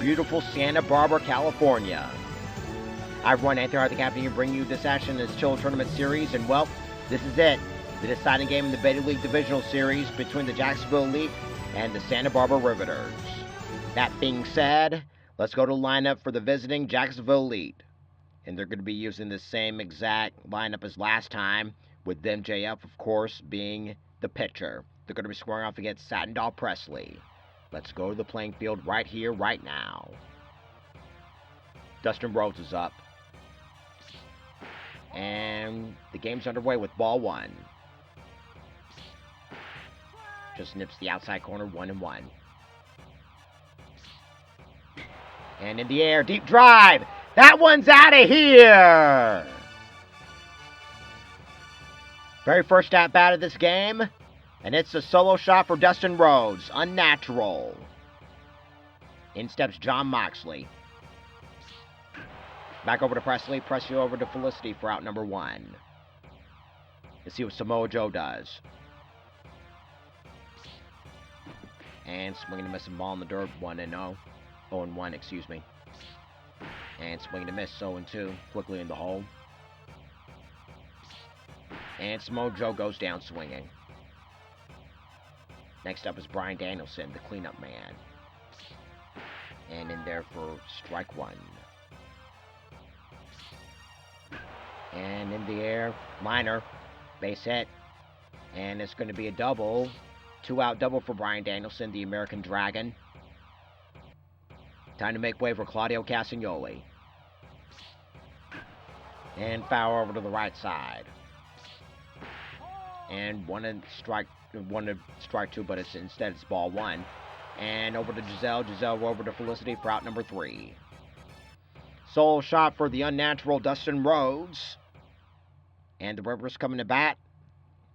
beautiful Santa Barbara, California. I've run Anthony Hart, the captain, here, bring you this action in this Chill Tournament Series, and well, this is it. The deciding game in the Beta League Divisional Series between the Jacksonville Elite and the Santa Barbara Riveters. That being said, let's go to lineup for the visiting Jacksonville Elite. And they're going to be using the same exact lineup as last time, with MJF, of course, being the pitcher. They're going to be squaring off against Satin Doll Presley. Let's go to the playing field right here, right now. Dustin Rhodes is up. And the game's underway with ball one. Just nips the outside corner, 1-1. And in the air, deep drive. That one's out of here. Very first at bat of this game. And it's a solo shot for Dustin Rhodes. Unnatural. In steps John Moxley. Back over to Presley. Presley over to Felicity for out number one. Let's see what Samoa Joe does. And swinging to miss a ball in the dirt. 1-0. 0-1, excuse me. And swinging to miss. 0-2. Quickly in the hole. And Samoa Joe goes down swinging. Next up is Bryan Danielson, the cleanup man. And in there for strike one. And in the air, liner, base hit. And it's going to be a double. 2-out double for Bryan Danielson, the American Dragon. Time to make way for Claudio Castagnoli. And foul over to the right side. And one to strike two, but instead it's ball one. And over to Giselle. Giselle over to Felicity for out number three. Solo shot for the unnatural Dustin Rhodes. And the Riveters coming to bat.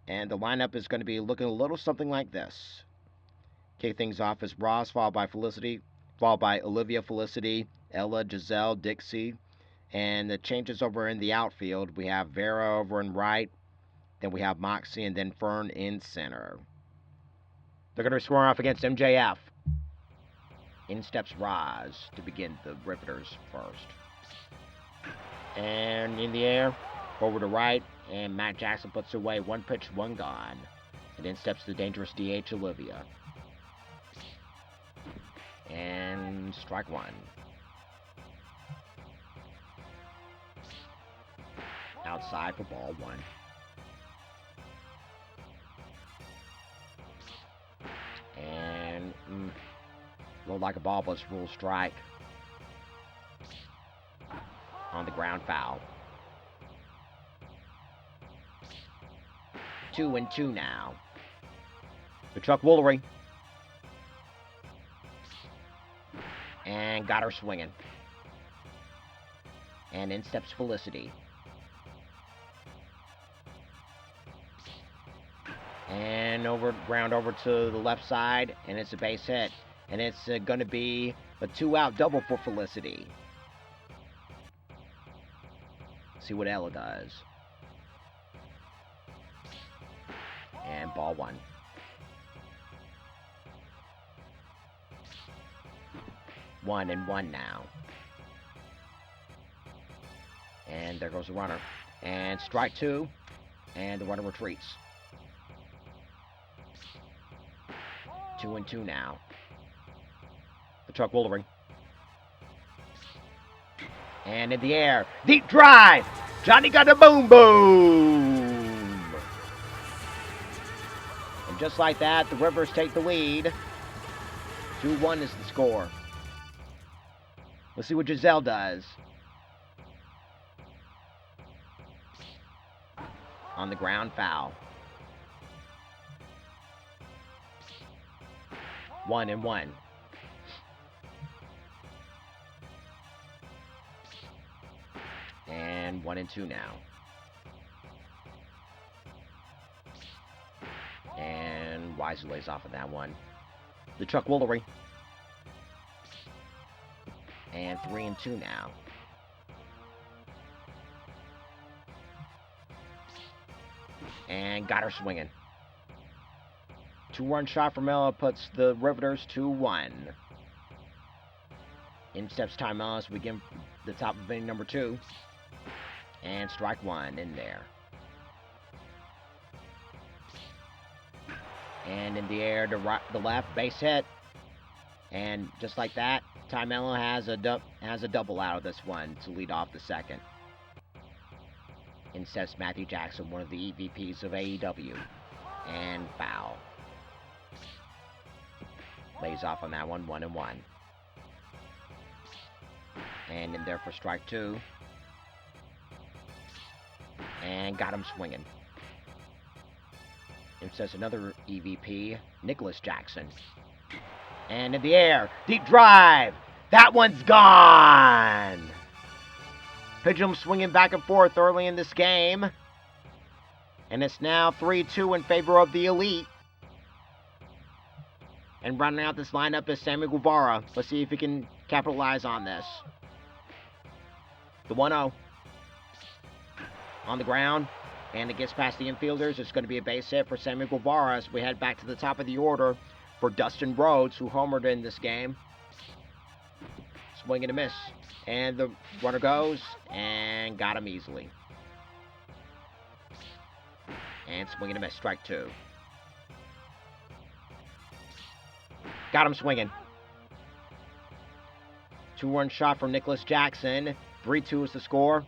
And the lineup is going to be looking a little something like this. Kick things off as Ross, followed by Felicity, followed by Olivia, Felicity, Ella, Giselle, Dixie. And the changes over in the outfield. We have Vera over in right. Then we have Moxie and then Fern in center. They're going to be scoring off against MJF. In steps Roz to begin the Riveters first. And in the air, over to right, and Matt Jackson puts away. One pitch, one gone. And in steps the dangerous DH Olivia. And strike one. Outside for ball one. And looked like a ball, but it's rule strike. On the ground, foul. 2-2 now. The Chuck Woolery. And got her swinging. And in steps Felicity. And ground over to the left side, and it's a base hit. And it's going to be a 2-out double for Felicity. See what Ella does. And ball one. 1-1 now. And there goes the runner. And strike two. And the runner retreats. 2-2 now. The Chuck Woolery. And in the air. Deep drive. Johnny got a boom boom. And just like that, the Riveters take the lead. 2-1 is the score. Let's see what Giselle does. On the ground, foul. 1-1. And 1-2 now. And Wisely lays off of that one. The Chuck Woolery. And 3-2 now. And got her swinging. 2-run shot from Ella puts the Riveters 2-1. In steps Time Ellis. We begin the top of inning number 2. And strike 1 in there. And in the air to the left, base hit. And just like that, Time Ellis has a double out of this one to lead off the second. In steps Matthew Jackson, one of the EVPs of AEW. And foul. Lays off on that one, 1-1. And in there for strike 2. And got him swinging. It says another EVP, Nicholas Jackson. And in the air, deep drive. That one's gone. Pendulum swinging back and forth early in this game. And it's now 3-2 in favor of the Elite. And rounding out this lineup is Sammy Guevara. Let's see if he can capitalize on this. The 1-0. On the ground. And it gets past the infielders. It's going to be a base hit for Sammy Guevara as we head back to the top of the order for Dustin Rhodes, who homered in this game. Swing and a miss. And the runner goes and got him easily. And swing and a miss. Strike 2. Got him swinging. 2-run shot from Nicholas Jackson. 3-2 is the score.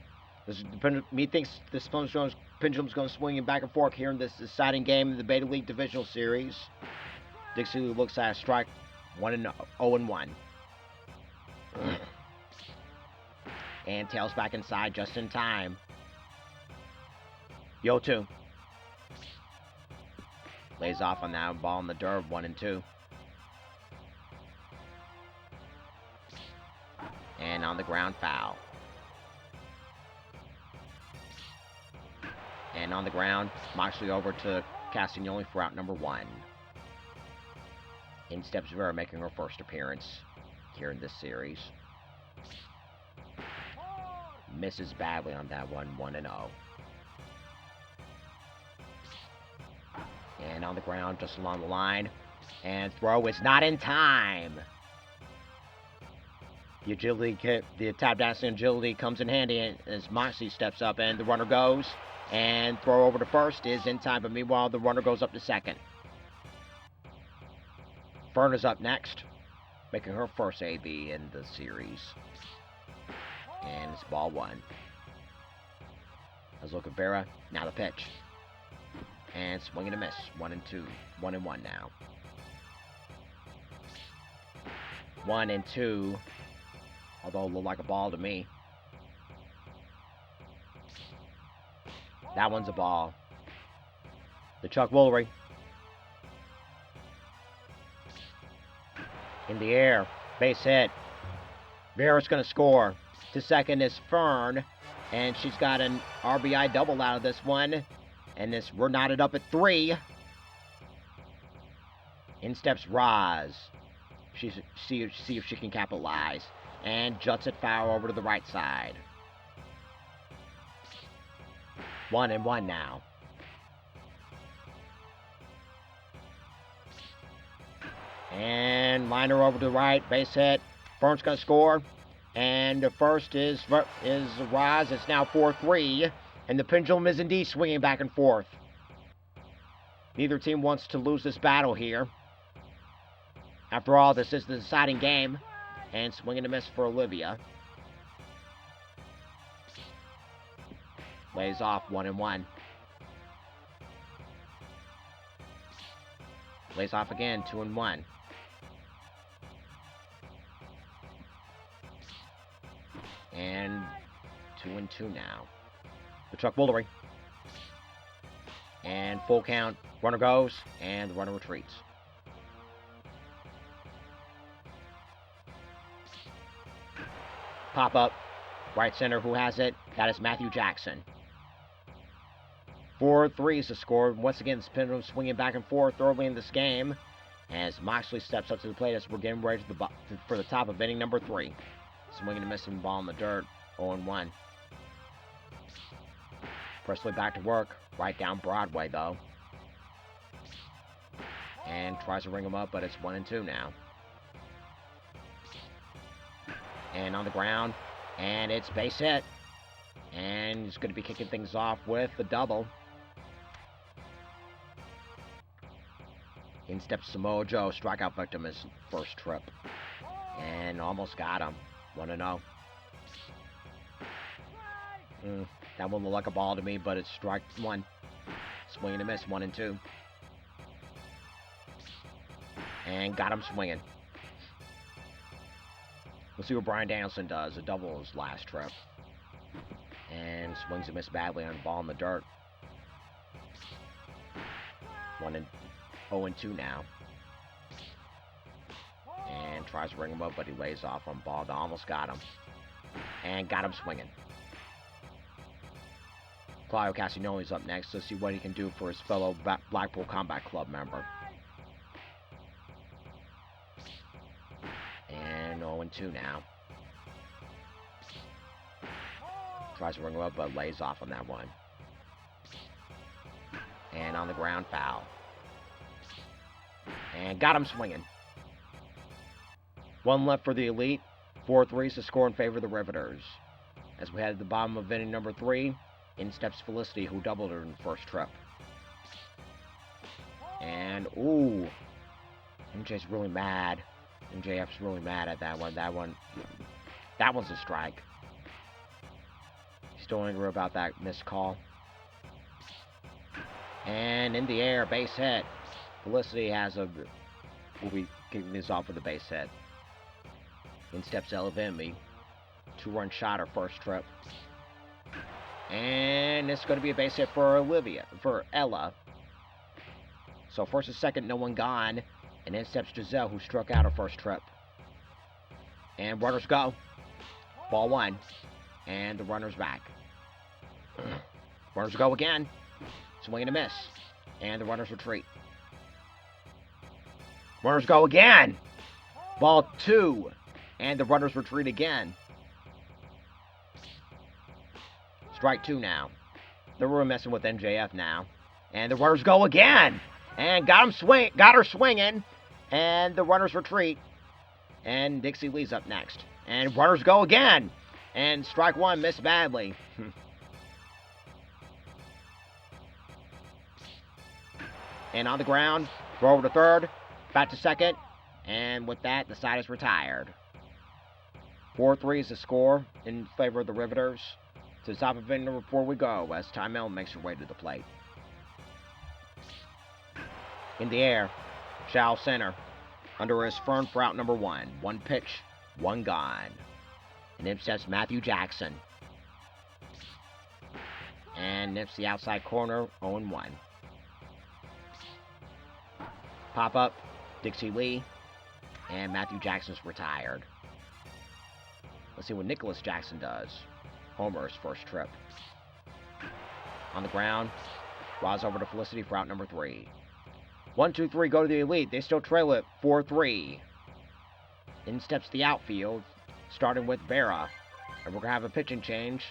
Methinks this pendulum's going to swing back and forth here in this exciting game in the Beta League Divisional Series. Dixie looks at a strike 0-1. And tails back inside just in time. 0-2. Lays off on that ball in the dirt, 1-2. And on the ground, foul. And on the ground, Moxley over to Castagnoli for out number 1. In steps Vera, making her first appearance here in this series. Misses badly on that one, 1-0. And on the ground, just along the line. And throw is not in time. The agility, the tap dancing agility comes in handy as Moxley steps up and the runner goes. And throw over to first is in time, but meanwhile the runner goes up to second. Fern is up next, making her first AB in the series. And it's ball 1. Let's look at Vera. Now the pitch. And swing and a miss. 1-2. 1-1 now. 1-2. Although it looked like a ball to me. That one's a ball. The Chuck Woolery. In the air. Base hit. Vera's going to score. To second is Fern. And she's got an RBI double out of this one. And we're knotted up at 3. In steps Roz. See if she can capitalize. And juts it foul over to the right side. 1-1 now. And liner over to the right. Base hit. Fern's going to score. And the first is Roz. It's now 4-3. And the pendulum is indeed swinging back and forth. Neither team wants to lose this battle here. After all, this is the deciding game. And swing and a miss for Olivia. Lays off 1-1. Lays off again, 2-1. And 2-2 now. The Chuck Woolery. And full count. Runner goes, and the runner retreats. Pop up. Right center, who has it? That is Matthew Jackson. 4-3 is the score. Once again, this pendulum swinging back and forth early in this game. As Moxley steps up to the plate as we're getting ready for the top of inning number 3. Swinging and missing ball in the dirt. 0-1. Presley back to work. Right down Broadway, though. And tries to ring him up, but it's 1-2 now. And on the ground. And it's base hit. And he's going to be kicking things off with the double. In steps Samoa Joe, strikeout victim his first trip. And almost got him. 1-0. That one looked like a ball to me, but it's strike one. Swing and a miss, 1-2. And got him swinging. We'll see what Brian Danielson does. A double his last trip. And swings and miss badly on the ball in the dirt. 0-2 now. And tries to ring him up, but he lays off on ball that almost got him. And got him swinging. Claudio Castagnoli's up next. Let's see what he can do for his fellow Blackpool Combat Club member. And 0-2 now. Tries to ring him up, but lays off on that one. And on the ground, foul. And got him swinging. One left for the Elite. 4-3 is the score in favor of the Riveters. As we head to the bottom of inning number 3, in steps Felicity, who doubled her in the first trip. And, ooh, MJ's really mad. MJF's really mad at that one. That one's a strike. He's still angry about that missed call. And in the air, base hit. Felicity will be kicking this off with a base hit. In steps Ella Vinby. 2-run shot her first trip. And it's going to be a base hit for Ella. So first and second, no one gone. And in steps Giselle, who struck out her first trip. And runners go. Ball 1. And the runner's back. Runners go again. Swing and a miss. And the runners retreat. Runners go again. Ball 2. And the runners retreat again. Strike 2 now. They're really messing with MJF now. And the runners go again. And got her swinging. And the runners retreat. And Dixie Lee's up next. And runners go again. And strike 1 missed badly. And on the ground, throw over to third, back to second, and with that, the side is retired. 4-3 is the score in favor of the Riveters. To the top of inning number 4 we go, as Ty Melton makes her way to the plate. In the air, Shao center, under his Fern for out number 1. 1 pitch, 1 gone. And in steps Matthew Jackson. And nips the outside corner, 0-1. Pop up, Dixie Lee, and Matthew Jackson's retired. Let's see what Nicholas Jackson does. Homer's first trip. On the ground, Roz over to Felicity for out number 3. 1-2-3 go to the Elite. They still trail it 4-3. In steps the outfield, starting with Vera. And we're going to have a pitching change.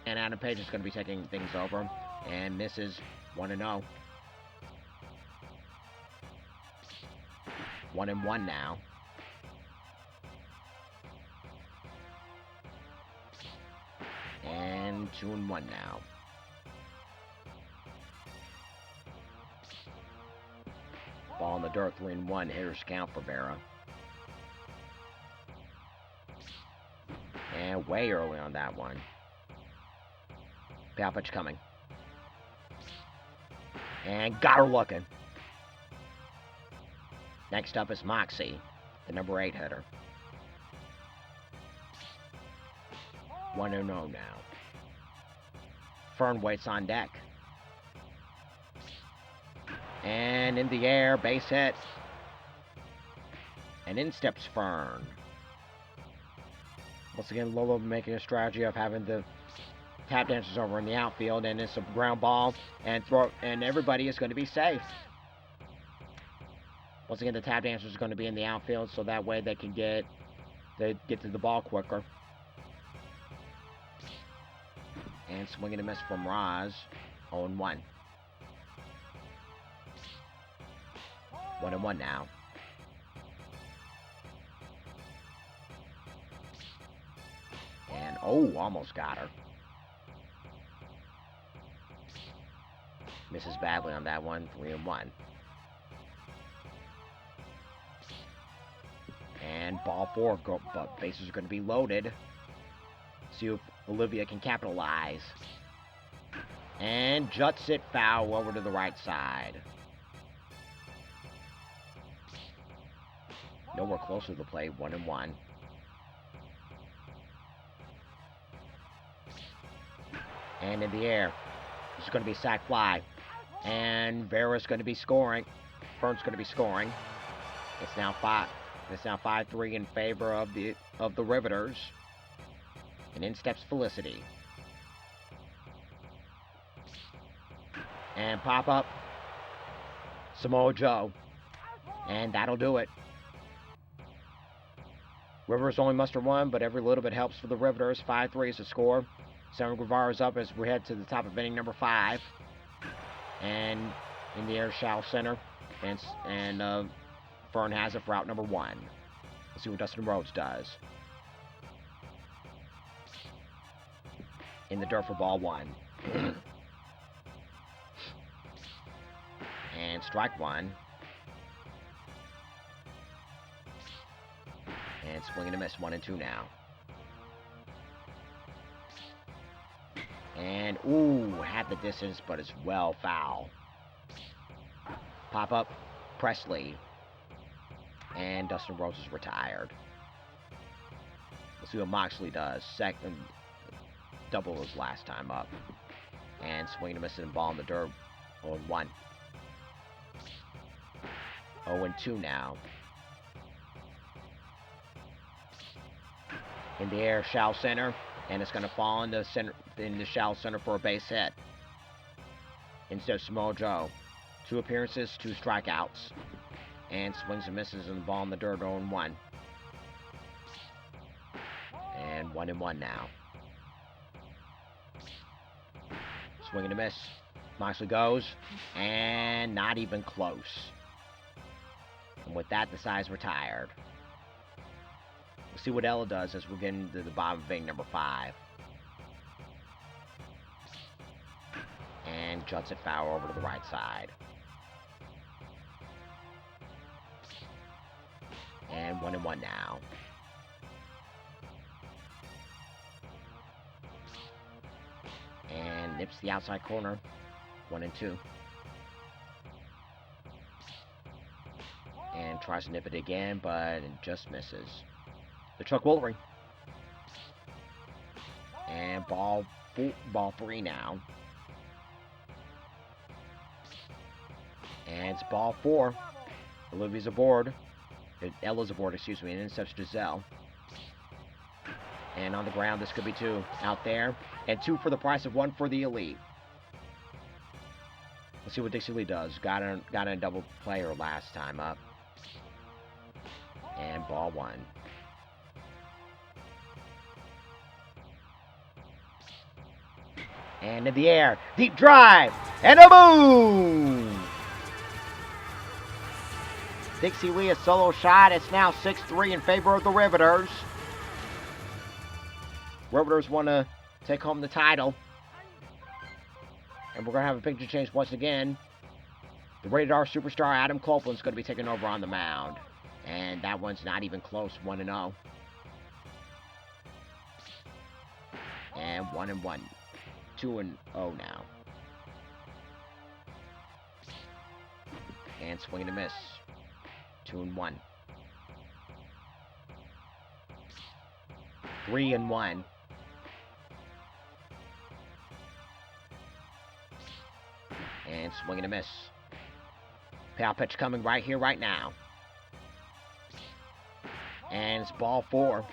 And Adam Page is going to be taking things over. And misses 1-0. 1-1 now. And 2-1 now. Ball in the dirt, 3-1. Hitters count for Vera. And way early on that one. Pow pitch coming. And got her looking. Next up is Moxie, the number 8 hitter. 1-0 now. Fern waits on deck. And in the air, base hit. And in steps Fern. Once again, Lolo making a strategy of having the tap dancers over in the outfield, and it's a ground ball, and everybody is going to be safe. Once again, the tap dancers are going to be in the outfield, so that way they can get to the ball quicker. And swinging a miss from Roz, 0-1. 1-1 now. Oh, almost got her. Misses badly on that one. 3-1. And ball 4. But bases are going to be loaded. See if Olivia can capitalize. And juts it foul over to the right side. Nowhere close to the play. 1-1. And in the air. This is going to be a sac fly. And Vera's going to be scoring. Fern's going to be scoring. It's now 5-3 in favor of the Riveters. And in steps Felicity. And pop up. Samoa Joe. And that'll do it. Rivers only muster 1, but every little bit helps for the Riveters. 5-3 is the score. Sam Guevara's up as we head to the top of inning number 5. And in the air, Shao center. And Fern has it for out number 1. Let's see what Dustin Rhodes does. In the dirt for ball 1. And strike 1. And swing and a miss. 1-2 now. And, ooh, had the distance, but it's well foul. Pop up, Presley. And Dustin Rhodes is retired. Let's see what Moxley does. Second, double his last time up. And swing and a miss and ball in the dirt. 0-1. 0-2 now. In the air, Shao center. And it's going to fall in the center, in the Shao center for a base hit. Instead of Samoa Joe. 2 appearances, 2 strikeouts. And swings and misses and the ball in the dirt. 0-1. And 1-1 now. Swing and a miss. Moxley goes. And not even close. And with that, the side's retired. We'll see what Ella does as we're getting to the bottom of inning number 5. And juts it foul over to the right side. And 1-1 now. And nips the outside corner. 1-2. And tries to nip it again, but it just misses. The Chuck Woolery. And ball 3 now. And it's ball 4. Olivia's aboard. Ella's aboard, excuse me. And then steps Giselle. And on the ground, this could be 2. Out there. And 2 for the price of 1 for the Elite. Let's see what Dixie Lee does. Got in a double player last time up. And ball 1. And in the air, deep drive, and a boom! Dixie Lee a solo shot. It's now 6-3 in favor of the Riveters. Riveters want to take home the title. And we're going to have a picture change once again. The Rated R superstar Adam Copeland's going to be taking over on the mound. And that one's not even close, 1-0. And 1-1. 2-0 now. And swing and a miss. 2-1. 3-1. And swing and a miss. Pow pitch coming right here, right now. And it's ball 4.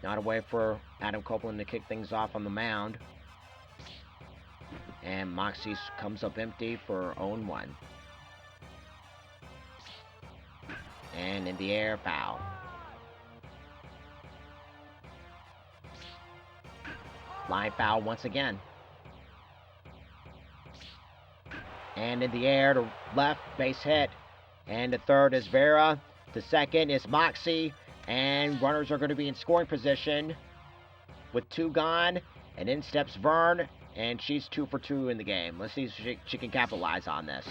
Not a way for Adam Copeland to kick things off on the mound. And Moxie comes up empty for 0-1. And in the air, foul. Line foul once again. And in the air to left, base hit. And the third is Vera. The second is Moxie. And runners are going to be in scoring position. with 2 gone. And in steps Vern, and she's 2 for 2 in the game. Let's see if she can capitalize on this.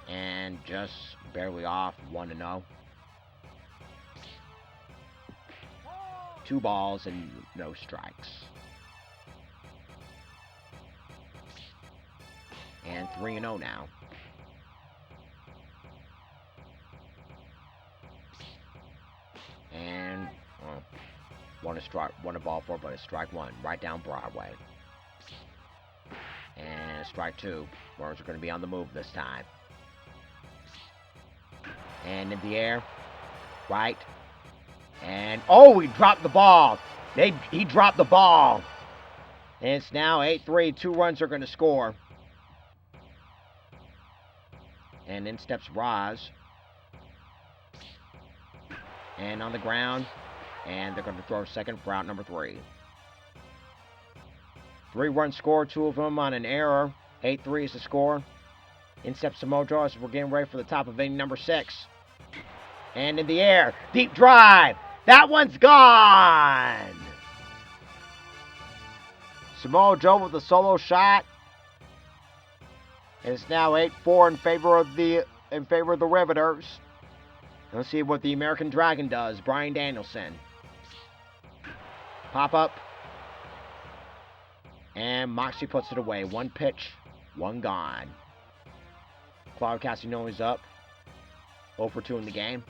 And just barely off, 1-0. 2 balls and no strikes. And 3-0 now. And one a ball 4, but it's strike 1 right down Broadway. And strike 2. Burns are going to be on the move this time. And in the air, right. And oh, he dropped the ball. He dropped the ball. And it's now 8-3. 2 runs are going to score. And in steps Roz. And on the ground. And they're going to throw second for out number 3. 3 runs scored, 2 of them on an error. 8-3 is the score. In steps Samojo as we're getting ready for the top of inning number 6. And in the air, deep drive. That one's gone. Samojo with a solo shot. And it's now 8-4 in favor of the Riveters. Let's see what the American Dragon does. Brian Danielson. Pop up. And Moxie puts it away. 1 pitch, 1 gone. Claudio Castagnoli's up. 0 for 2 in the game.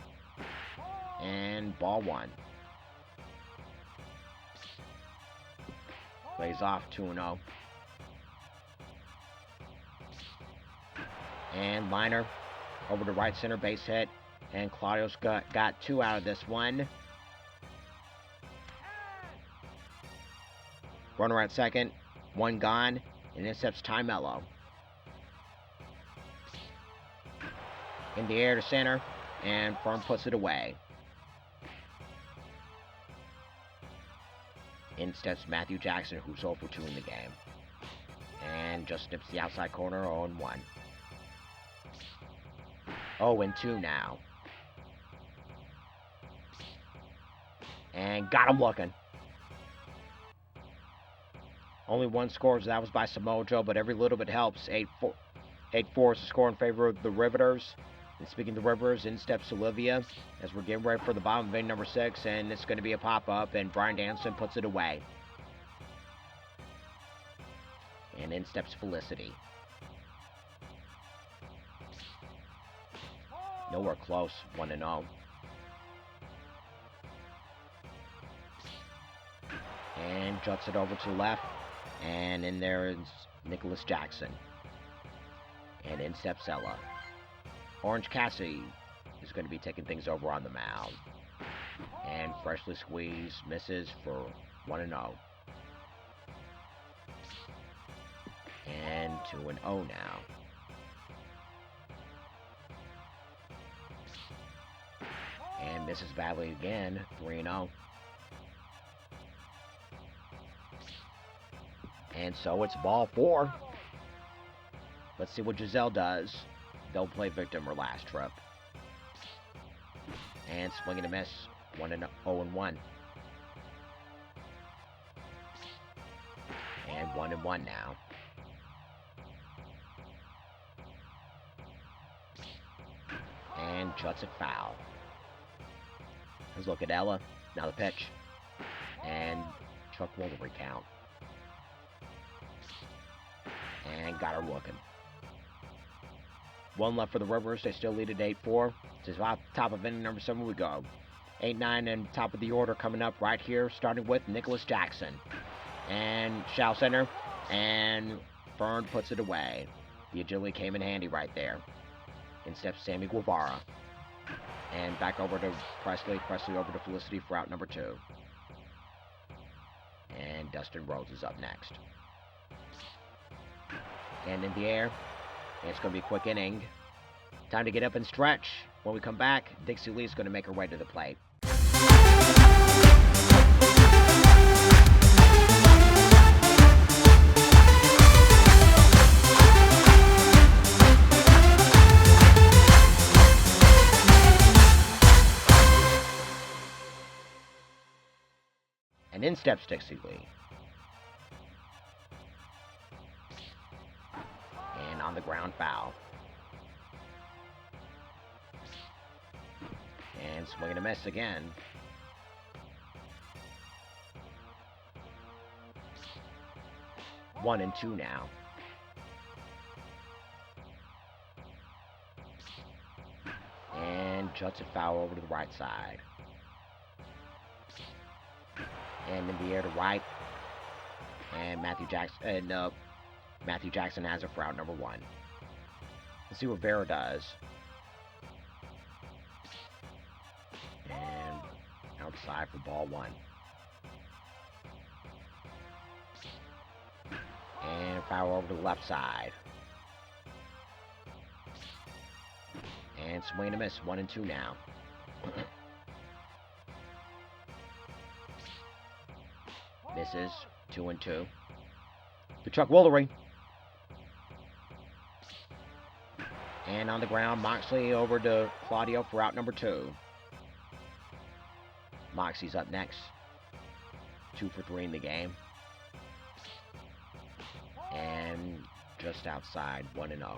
And ball 1. Plays off 2-0. And liner over to right center, base hit. And Claudio's got 2 out of this one. Runner at second, 1 gone, and intercepts Ty Mello. In the air to center, and Fern puts it away. In steps Matthew Jackson, who's 0 for 2 in the game. And just nips the outside corner, 0-1. 0-2 now. And got him looking. Only 1 score, so that was by Samojo, but every little bit helps. 8-4 is the score in favor of the Riveters. And speaking of the Riveters, in steps Olivia as we're getting ready for the bottom of inning number 6, and it's going to be a pop-up, and Brian Danson puts it away. And in steps Felicity. Nowhere close, 1-0. And juts it over to left. And in there is Nicholas Jackson. And in steps Ella. Orange Cassidy is going to be taking things over on the mound. And freshly squeezed, misses for 1-0. And 2-0 now. And misses badly again, 3-0. And so it's ball 4. Let's see what Giselle does. They'll play victim her last trip. And swing and a miss. 0-1. And 1-1 now. And juts it foul. Let's look at Ella. Now the pitch. And Chuck will recount. And got her looking. 1 left for the Rivers. They still lead at 8-4. To the top of inning number 7 we go. 8-9 and top of the order coming up right here, starting with Nicholas Jackson. And Shao center. And Fern puts it away. The agility came in handy right there. In steps Sammy Guevara. And back over to Presley. Presley over to Felicity for out number 2. And Dustin Rhodes is up next. And in the air. And it's going to be a quick inning. Time to get up and stretch. When we come back, Dixie Lee is going to make her way to the plate. And in steps Dixie Lee. And on the ground, foul. And swing and a miss again. One and two now. And juts it foul over to the right side. And in the air to right. And Matthew Jackson has it for out number one. Let's see what Vera does. And outside for ball one. And foul over to the left side. And swing and a miss. 1 and 2 now. Misses. 2 and 2. To Chuck Woolery. And on the ground, Moxley over to Claudio for out number 2. Moxie's up next. 2 for 3 in the game. And just outside, 1 and 0.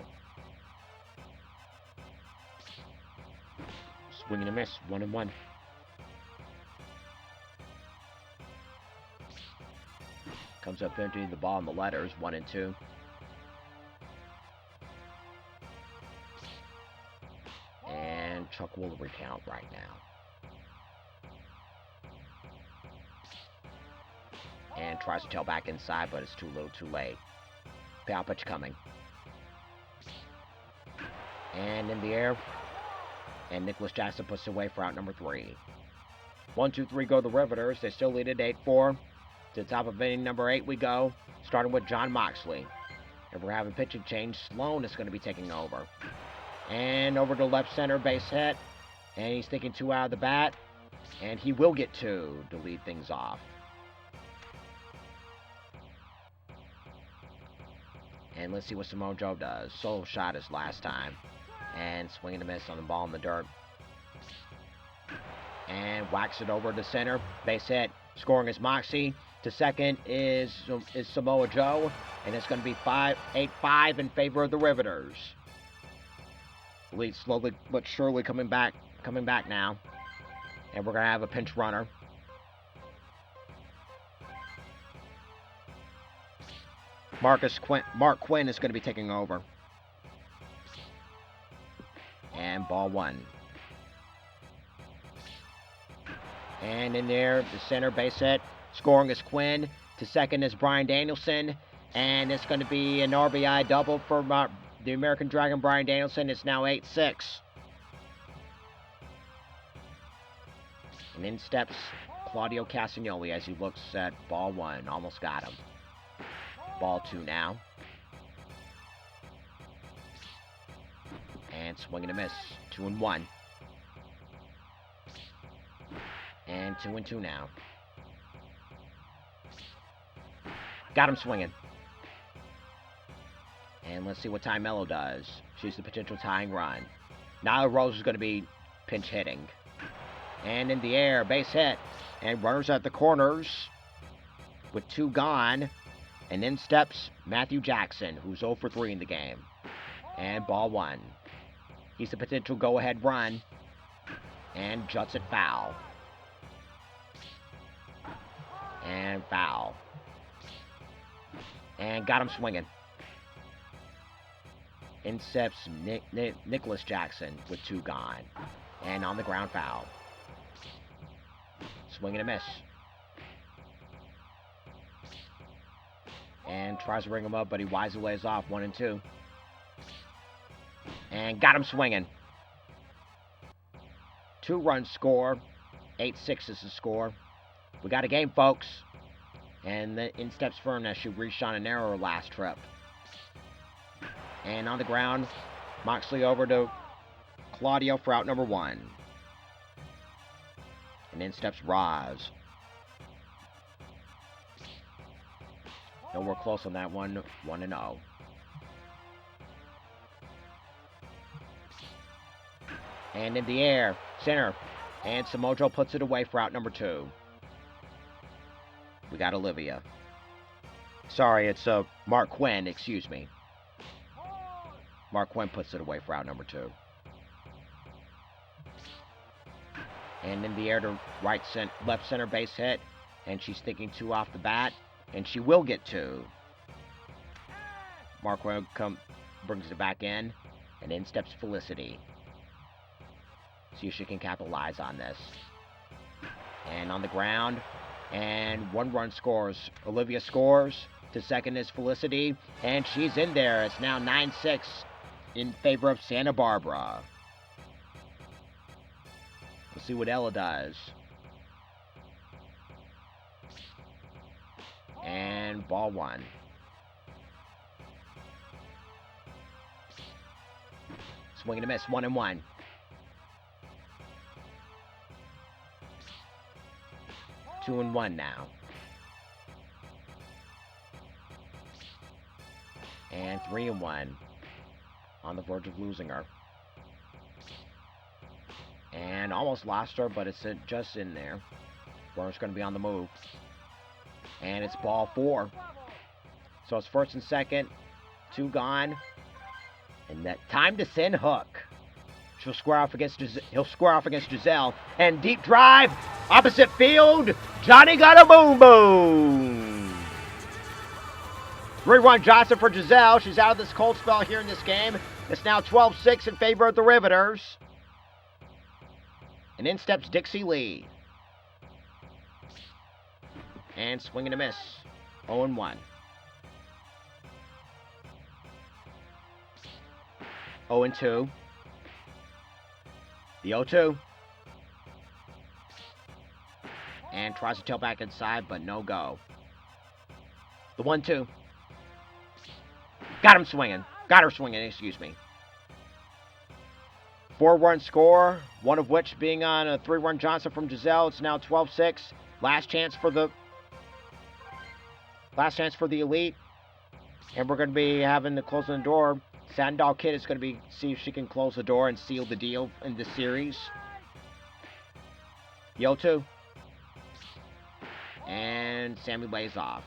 Swing and a miss, 1 and 1. Comes up empty the ball in the letters, 1 and 2. And Chuck Woolery count right now. And tries to tail back inside, but it's too little too late. Pow pitch coming. And in the air. And Nicholas Jackson puts it away for out number 3. 1, 2, 3 go the Riveters. They still lead it 8-4. To the top of inning number 8 we go. Starting with John Moxley. If we're having pitching change, Sloan is going to be taking over. And over to left center, base hit. And he's thinking 2 out of the bat. And he will get 2 to lead things off. And let's see what Samoa Joe does. Solo shot his last time. And swing and a miss on the ball in the dirt. And whacks it over to center. Base hit. Scoring is Moxie. To second is Samoa Joe. And it's going to be 8-5 in favor of the Riveters. Lead slowly but surely coming back now. And we're going to have a pinch runner. Mark Quinn is going to be taking over. And ball 1. And in there, the center base hit. Scoring is Quinn. To second is Brian Danielson. And it's going to be an RBI double for the American Dragon, Brian Danielson. It's now 8-6. And in steps Claudio Castagnoli as he looks at ball 1. Almost got him. Ball 2 now. And swing and a miss. 2 and 1. And 2 and 2 now. Got him swinging. And let's see what Ty Mello does. She's the potential tying run. Nyla Rose is going to be pinch hitting. And in the air, base hit. And runners at the corners with 2 gone. And in steps Matthew Jackson, who's 0 for 3 in the game. And ball 1. He's the potential go-ahead run. And juts it foul. And foul. And got him swinging. In steps Nicholas Jackson with 2 gone. And on the ground, foul. Swing and a miss. And tries to ring him up, but he wisely lays off. 1 and 2. And got him swinging. 2-run score. 8-6 is the score. We got a game, folks. And in steps Furness, she reached on an error last trip. And on the ground, Moxley over to Claudio for out number 1. And in steps Roz. Nowhere close on that one. 1 and 0. And in the air, center. And Samoa Joe puts it away for out number 2. We got Olivia. Sorry, it's Mark Quinn, excuse me. Mark Quinn puts it away for out number 2. And in the air to left center base hit. And she's thinking 2 off the bat. And she will get 2. Mark Quinn brings it back in. And in steps Felicity. See if she can capitalize on this. And on the ground. And 1 run scores. Olivia scores. To second is Felicity. And she's in there. It's now 9-6 in favor of Santa Barbara. We'll see what Ella does. And ball 1. Swing and a miss. 1-1. 2-1 now. And 3-1. On the verge of losing her. And almost lost her, but it's just in there. Warner's going to be on the move. And it's ball 4. So it's first and second. 2 gone. And that time to send Hook. He'll square off against Giselle. And deep drive. Opposite field. Johnny got a boom boom. 3-1 Johnson for Giselle. She's out of this cold spell here in this game. It's now 12-6 in favor of the Riveters. And in steps Dixie Lee. And swing and a miss. 0-1. 0-2. The 0-2. And tries to tail back inside, but no go. The 1-2. Got him swinging. Got her swinging, excuse me. 4-run score, one of which being on a 3-run Johnson from Giselle. It's now 12-6. Last chance for the Elite. And we're going to be having to close the door. Sandow Kid is going to be see if she can close the door and seal the deal in this series. The 0-2. And Sammy lays off.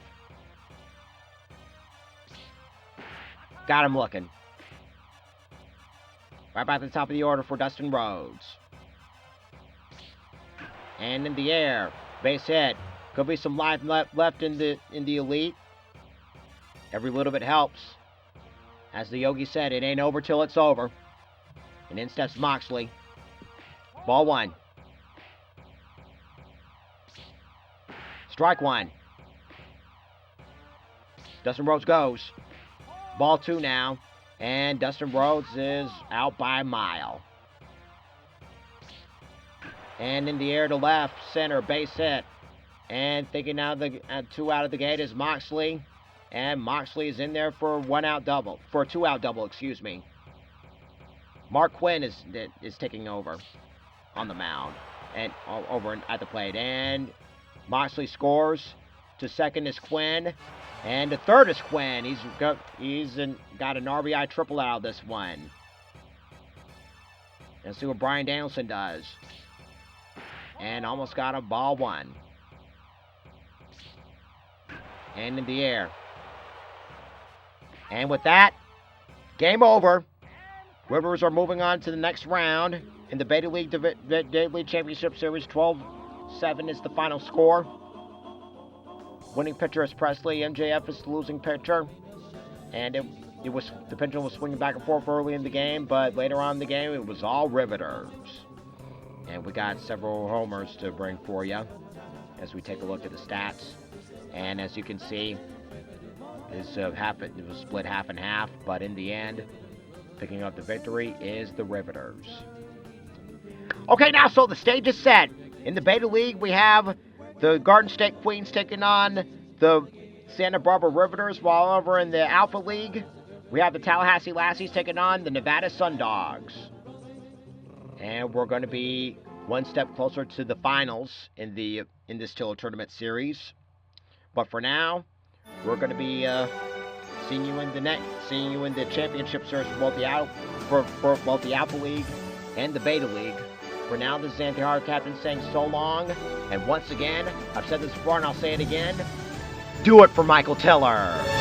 Got him looking. Right back at the top of the order for Dustin Rhodes. And in the air. Base hit. Could be some life left in the Elite. Every little bit helps. As the Yogi said, it ain't over till it's over. And in steps Moxley. Ball 1. Strike 1. Dustin Rhodes goes. Ball 2 now. And Dustin Rhodes is out by a mile. And in the air to left, center, base hit. And thinking now 2 out of the gate is Moxley. And Moxley is in there for a 2-out double, excuse me. Mark Quinn is taking over on the mound. And over at the plate. And Moxley scores. To second is Quinn. And to third is Quinn. He's got an RBI triple out of this one. Let's see what Brian Danielson does. And almost got a ball 1. And in the air. And with that, game over. Rivers are moving on to the next round in the Beta League Championship Series. 12-7 is the final score. Winning pitcher is Presley. MJF is the losing pitcher. And the pendulum was swinging back and forth early in the game, but later on in the game, it was all Riveters. And we got several homers to bring for you as we take a look at the stats. And as you can see, it was split half and half, but in the end, picking up the victory is the Riveters. Okay, now, so the stage is set. In the Beta League, we have the Garden State Queens taking on the Santa Barbara Riveters, while over in the Alpha League, we have the Tallahassee Lassies taking on the Nevada Sundogs. And we're going to be one step closer to the finals in this Tiller Tournament Series. But for now, we're going to be seeing you in the championship series for both the Alpha League and the Beta League. For now, this is Anti-Hard Captain saying so long. And once again, I've said this before and I'll say it again. Do it for Michael Tiller.